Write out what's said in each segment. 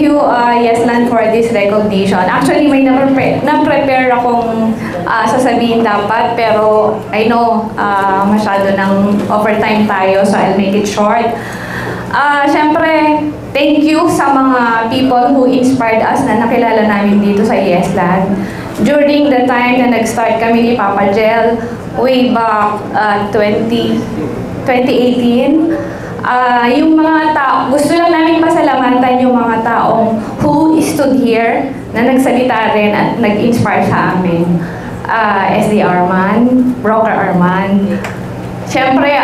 you, Yeslan, for this recognition. Actually, may na-prepare akong sasabihin dapat, pero I know masyado ng overtime tayo, so I'll make it short. Siyempre, thank you sa mga people who inspired us na nakilala namin dito sa Yeslan. During the time na nag-start kami ni Papa Jel, way back 2018, yung mga tao, gusto lang namin pasalamatan yung mga taong who stood here na nagsalita rin at nag-inspire sa amin. SD Arman, Broker Arman. Siyempre,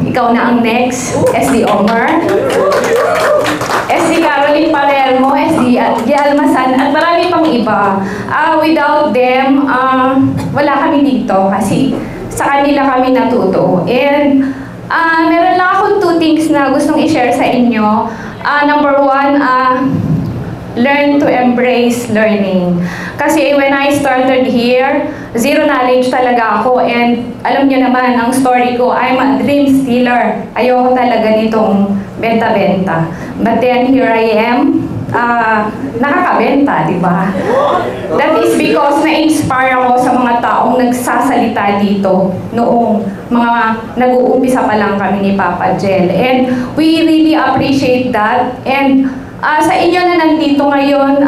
ikaw na ang next, SD Omar. SD Caroline Palermo, SD Almasan, at marami pang iba. Without them, wala kami dito kasi sa kanila kami natuto. And meron lang akong 2 things na gustong i-share sa inyo. Number 1, learn to embrace learning. Kasi when I started here, zero knowledge talaga ako. And alam niyo naman, ang story ko, I'm a dream stealer. Ayoko talaga nitong benta-benta. But then here I am, nakakabenta, di ba? That is because na-inspire ako sa mga taong nagsasalita dito noong mga nag-uumpisa pa lang kami ni Papa Jel. And we really appreciate that. And sa inyo na nandito ngayon,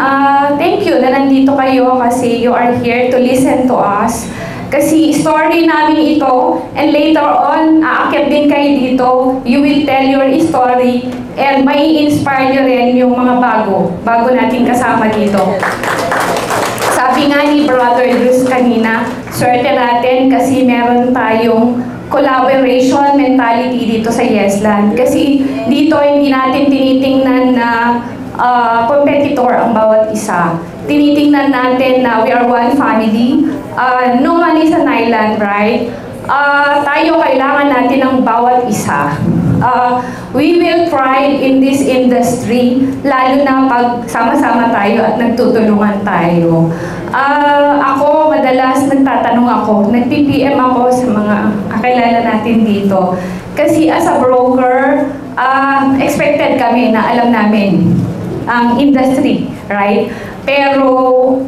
thank you na nandito kayo kasi you are here to listen to us. Kasi story namin ito, and later on, aakyat din kayo dito, you will tell your story, and may inspire nyo rin yung mga bago natin kasama dito. Sabi nga ni Brother Bruce kanina, swerte natin kasi meron tayong collaboration mentality dito sa Yeslan. Kasi dito hindi natin tinitingnan na competitor ang bawat isa. Tinitingnan natin na we are one family. No man is an island, right? Tayo kailangan natin ng bawat isa. We will thrive in this industry, lalo na pag sama-sama tayo at nagtutulungan tayo. Ako, madalas nagtatanong ako, nag-PPM ako sa mga kakilala natin dito. Kasi as a broker, expected kami na alam namin ang industry, right? Pero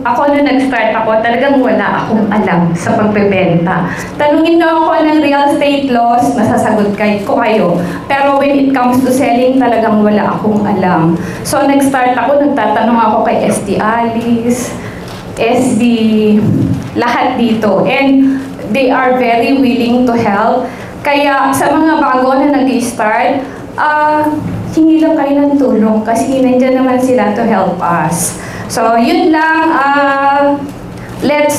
ako na nag-start ako, talagang wala akong alam sa pagbebenta. Tanungin na ako ng real estate laws, masasagot ko kayo. Pero when it comes to selling, talagang wala akong alam. So nag-start ako, nagtatanong ako kay SD Alice, SD, lahat dito. And they are very willing to help. Kaya sa mga bago na nag-start, hingi lang kayo ng tulong kasi nandiyan naman sila to help us. So, yun lang. Let's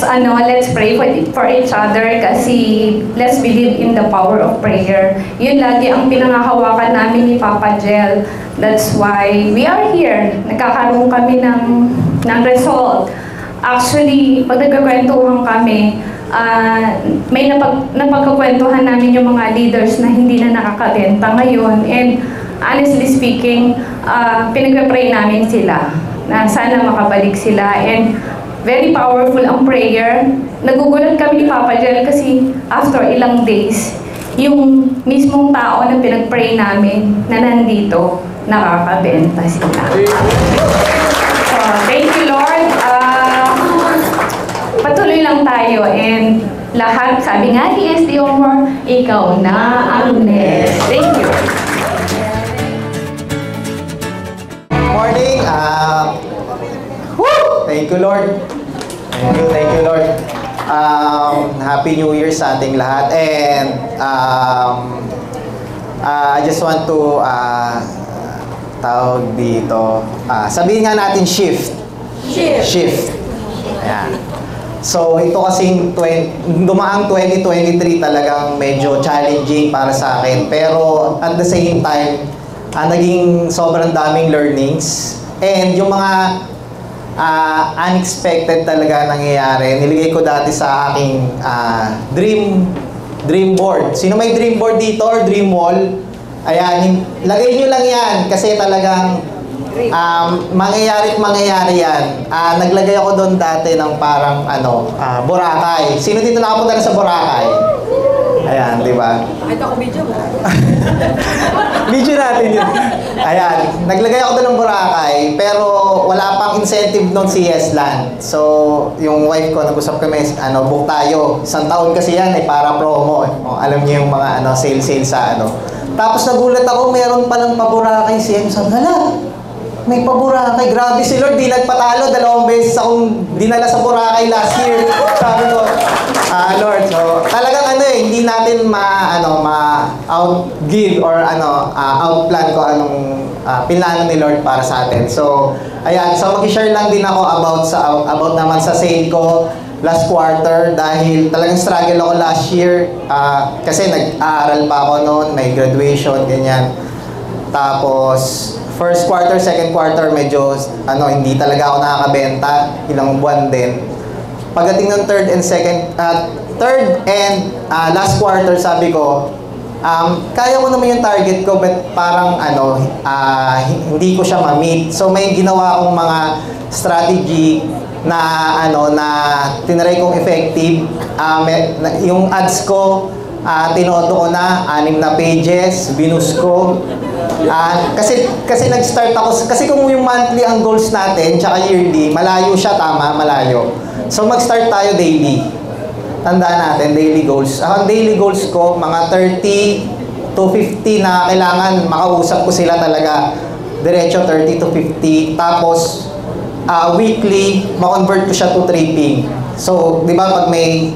pray for each other kasi let's believe in the power of prayer. Yun lagi ang pinangahawakan namin ni Papa Jel. That's why we are here. Nagkakaroon kami ng result. Actually, pag nagkakwentuhan kami, may napagkakwentuhan namin yung mga leaders na hindi na nakakabenta ngayon. And honestly speaking, pinagpe-pray namin sila na sana makabalik sila. And very powerful ang prayer. Nagugulat kami ni Papa Jel kasi after ilang days, yung mismong tao na pinag-pray namin na nandito, nakakabenta sila. So, thank you, Lord. Patuloy lang tayo and lahat, sabi nga ni SD Omar, ikaw na ang next. Thank you. Morning. Thank you, Lord. Thank you, Lord. Happy New Year sa ating lahat. And I just want to tawag dito. Sabihin nga natin shift. Shift. Ayan. So, ito kasing dumaang 2023 talagang medyo challenging para sa akin. Pero at the same time, naging sobrang daming learnings. And yung mga unexpected talaga nangyayari. Niligay ko dati sa aking dream board. Sino may dream board dito or dream wall? Ayan, lagay nyo lang yan kasi talagang mangyayari yan. Naglagay ako doon dati ng parang Boracay. Sino dito nakapunta na sa Boracay? Ayan, di ba? Nakita ko video mo. Video natin yun. Ayan, naglagay ako doon ng Boracay, pero wala pang incentive noon si Yesland. So, yung wife ko, nag-usap kami, book tayo. Isang taon kasi yan, para promo. Alam niyo yung mga sale-sale sa Tapos nagulat ako, meron palang pa-Boracay si Yesland. Hala, may pa-Boracay. Grabe si Lord, di nagpatalo. 2 beses akong dinala sa Boracay last year. Sabi ko, Lord, so talagang hindi natin ma-outgive or outplan ko anong pinlano ni Lord para sa atin. So, ayan, so mag-share lang din ako about naman sa sale ko last quarter dahil talagang struggle ako last year kasi nag-aaral pa ako noon, may graduation, ganyan. Tapos, first quarter, second quarter, medyo hindi talaga ako nakakabenta, ilang buwan din. Pagdating ng third and last quarter, sabi ko, kaya ko naman yung target ko, but parang hindi ko siya ma-meet. So may ginawa akong mga strategy na tinry kong effective. Yung ads ko, tinodo ko na 6 na pages, binus ko. Kasi nag-start ako, kasi kung yung monthly ang goals natin, tsaka yearly, malayo siya, tama, malayo. So mag-start tayo daily. Tandaan natin, daily goals. Ang daily goals ko, mga 30 to 50 na kailangan makausap ko sila talaga. Diretso 30 to 50. Tapos, weekly, ma-convert ko siya to tripping. So, di ba pag may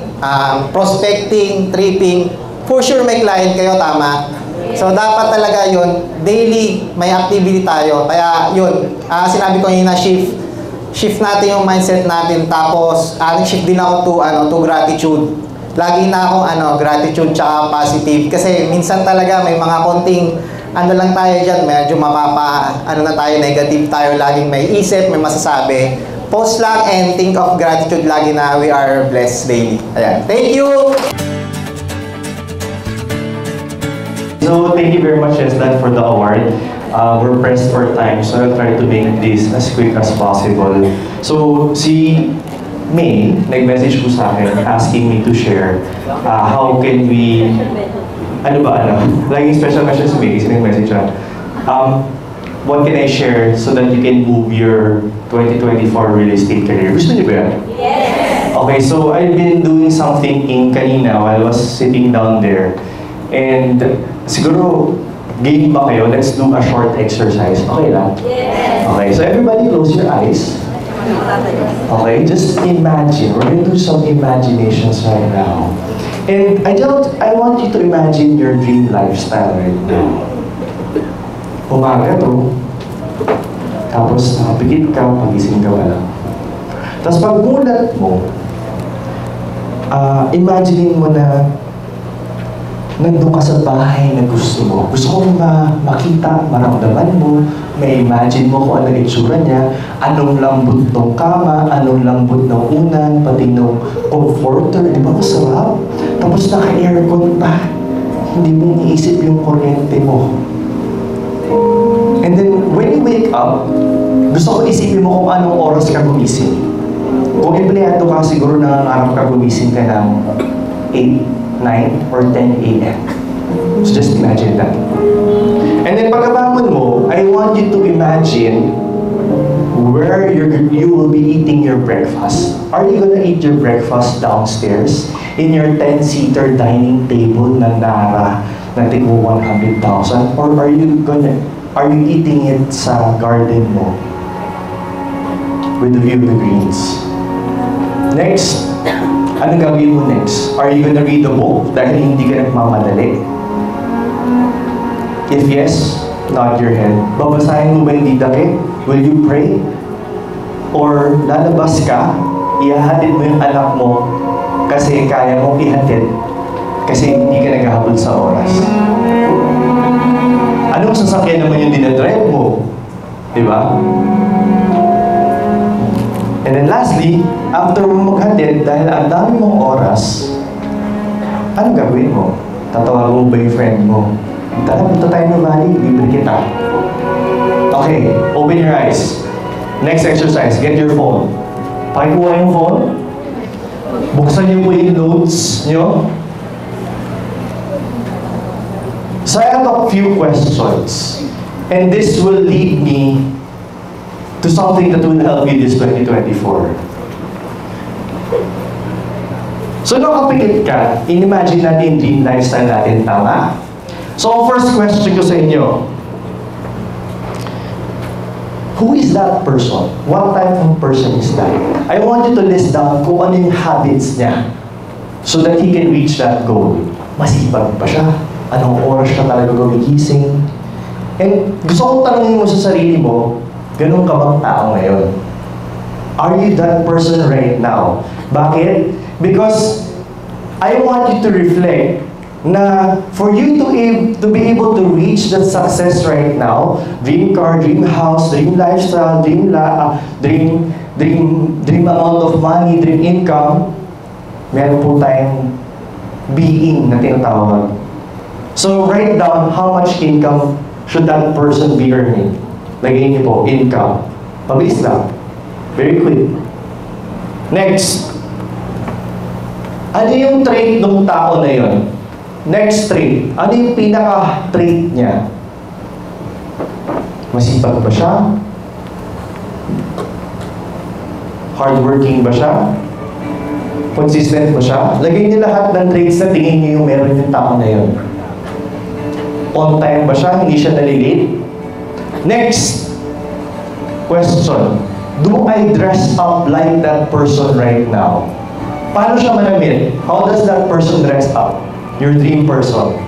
prospecting, tripping, for sure may client kayo, tama? So, dapat talaga yun, daily may activity tayo. Kaya yun, sinabi ko yun na shift natin yung mindset natin. Tapos, nag-shift din ako to gratitude. Lagi na akong gratitude tsaka positive. Kasi minsan talaga may mga konting lang tayo dyan, medyo mapapa, na tayo, negative tayo, laging may isip, may masasabi. Post lang and think of gratitude lagi na we are blessed daily. Ayan. Thank you! So, thank you very much, Yesland, for the award. We're pressed for time, so I'll try to make this as quick as possible. So, si May, nag-message po sa akin asking me to share how can we, laging special question si May, kasi nag-message siya. What can I share so that you can move your 2024 real estate career? Gusto niyo ba yan? Yes! Okay, so I've been doing some thinking kanina while I was sitting down there. And siguro, game ba kayo? Let's do a short exercise. Okay lang? Yes! Okay, so everybody close your eyes. Okay, just imagine. We're going to do some imaginations right now. And I want you to imagine your dream lifestyle right now. Umaga to. Tapos nakapikit ka, pagising ka wala. Tapos pagmulat mo, imaginein mo na nandun ka sa bahay na gusto mo. Gusto kong makita, maramdaman mo, may imagine mo kung ano itsura niya, anong lambot ng kama, anong lambot ng unan, pati ng comforter, di ba masarap? Tapos naka-aircon pa, hindi mo iniisip yung kuryente mo. And then, when you wake up, gusto ko isipin mo kung anong oras ka gumising. Kung empleyado ka, siguro nangangarap ka gumising ka ng 8, 9 or 10 a.m. So just imagine that. And then pagkabangon mo, I want you to imagine where you will be eating your breakfast. Are you gonna eat your breakfast downstairs in your 10-seater dining table na Nara na tigmo 100,000? Or are you eating it sa garden mo with the view of the greens? Next, anong gagawin mo next? Are you gonna read a book dahil hindi ka nagmamadali? If yes, nod your head. Babasahin mo ba yung didakit? Will you pray? Or lalabas ka, ihahatid mo yung anak mo kasi kaya mong ihatid kasi hindi ka naghahabol sa oras. Anong sasakyan naman yung dinadrive mo? Diba? And then lastly, after mo maghatid, dahil ang dami mong oras, anong gagawin mo? Tatawagan mo ba yung friend mo? Tara, punta tayo ng valley, libre kita. Okay, open your eyes. Next exercise, get your phone. Pakikuha yung phone. Buksan niyo po yung notes niyo. So I have a few questions. And this will lead me to something that will help you this 2024. So nakapikit ka, in-imagine natin dream lifestyle natin, tama? So first question ko sa inyo, who is that person? What type of person is that? I want you to list down kung ano yung habits niya so that he can reach that goal. Masipag ba siya? Anong oras siya talaga gumigising? And gusto kong tanongin mo sa sarili mo, ganun ka bang tao ngayon? Are you that person right now? Bakit? Because I want you to reflect na for you to be able to reach that success right now, dream car, dream house, dream lifestyle, dream amount of money, dream income, meron po tayong being na tinatawag. So write down how much income should that person be earning. Lagay niyo po, income. Mabilis lang. Very quick. Next. Ano yung trait ng tao na yun? Next trait. Ano yung pinaka-trait niya? Masipag ba siya? Hardworking ba siya? Consistent ba siya? Lagay niyo lahat ng traits na tingin niyo yung meron yung tao na yun. On time ba siya? Hindi siya nalilate? Next question. Do I dress up like that person right now? Paano siya manamit? How does that person dress up? Your dream person.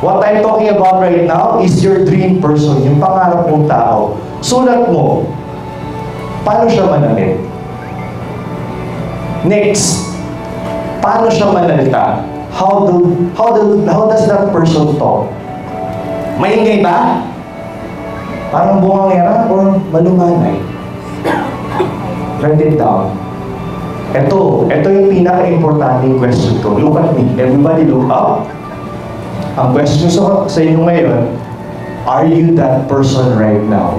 What I'm talking about right now is your dream person, yung pangarap mong tao. Sulat mo. Paano siya manamit? Next. Paano siya manalita? How does that person talk? Maingay ba? Parang bungangera or malumanay? Write it down. Ito yung pinaka-importanting question ko. Look at me. Everybody look up. Ang question sa inyo ngayon, are you that person right now?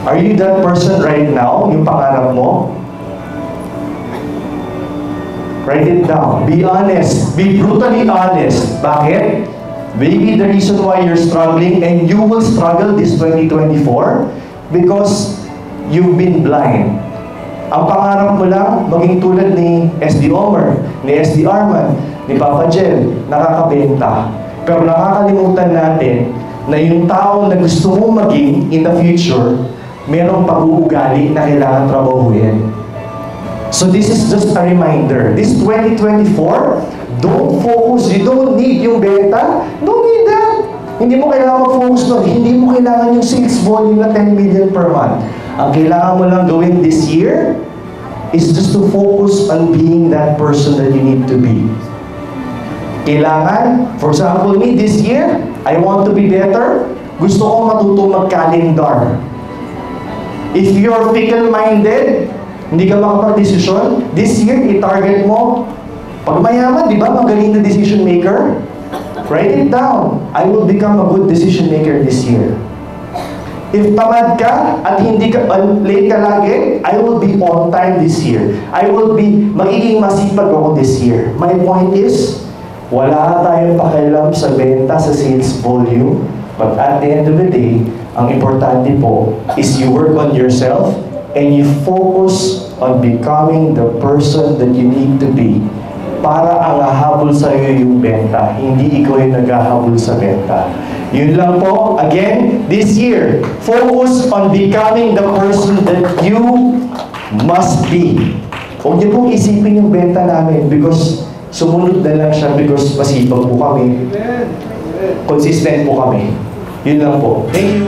Are you that person right now? Yung pangarap mo? Write it down. Be honest. Be brutally honest. Bakit? Maybe the reason why you're struggling and you will struggle this 2024 because you've been blind. Ang pangarap mo lang, maging tulad ni SD Omer, ni SD Arman, ni Papa Jel, nakakabenta. Pero nakakalimutan natin na yung tao na gusto mong maging in the future, merong pag-uugali na kailangan trabahuin. So this is just a reminder. This 2024, don't focus. You don't need yung benta. Don't need that. Hindi mo kailangan mag-focus doon. Hindi mo kailangan yung sales volume na 10 million per month. Ang kailangan mo lang gawin this year is just to focus on being that person that you need to be. Kailangan, for example, me this year, I want to be better. Gusto ko matuto mag-calendar. If you're fickle-minded, hindi ka makapag-desisyon, this year, i-target mo. Pag mayaman, di ba, magaling na decision maker? Write it down. I will become a good decision maker this year. If tamad ka at hindi ka late ka lagi, I will be on time this year. I will be magiging masipag ako this year. My point is, wala tayong pakialam sa benta, sa sales volume, but at the end of the day, ang importante po is you work on yourself and you focus on becoming the person that you need to be para ang hahabol sa iyo yung benta, hindi ikaw yung naghahabol sa benta. Yun lang po. Again, this year, focus on becoming the person that you must be. Huwag niyo pong isipin yung benta namin because sumunod na lang siya because masipag po kami. Consistent po kami. Yun lang po. Thank you.